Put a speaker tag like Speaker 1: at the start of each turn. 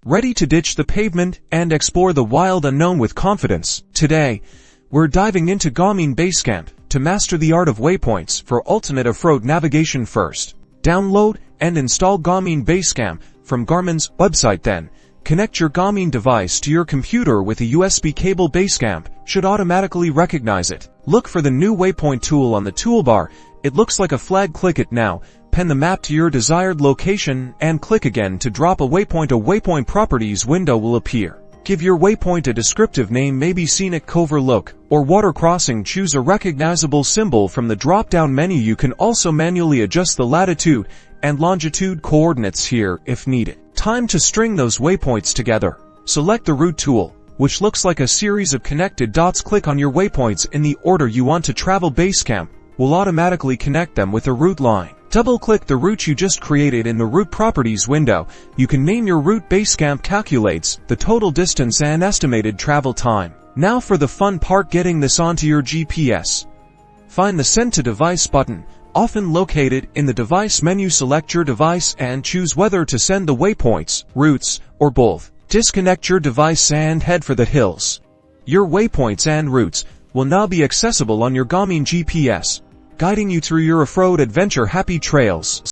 Speaker 1: ready to ditch the pavement and explore the wild unknown with confidence. Today, we're diving into Garmin Basecamp to master the art of waypoints for ultimate off-road navigation. First, download and install Garmin Basecamp from Garmin's website. Then, connect your Garmin device to your computer with a USB cable. Basecamp should automatically recognize it. Look for the new Waypoint tool on the toolbar. It looks like a flag. Click it now. Pen the map to your desired location and click again to drop a waypoint. A waypoint properties window will appear. Give your waypoint a descriptive name, maybe scenic overlook or water crossing. Choose a recognizable symbol from the drop-down menu. You can also manually adjust the latitude and longitude coordinates here if needed. Time to string those waypoints together. Select the route tool, which looks like a series of connected dots. Click on your waypoints in the order you want to travel. Basecamp will automatically connect them with a route line. Double-click the route you just created in the route properties window. You can name your route. Basecamp calculates the total distance and estimated travel time. Now for the fun part, getting this onto your GPS. Find the Send to Device button, often located in the device menu. Select your device and choose whether to send the waypoints, routes, or both. Disconnect your device and head for the hills. Your waypoints and routes will now be accessible on your Garmin GPS, guiding you through your off-road adventure. Happy trails!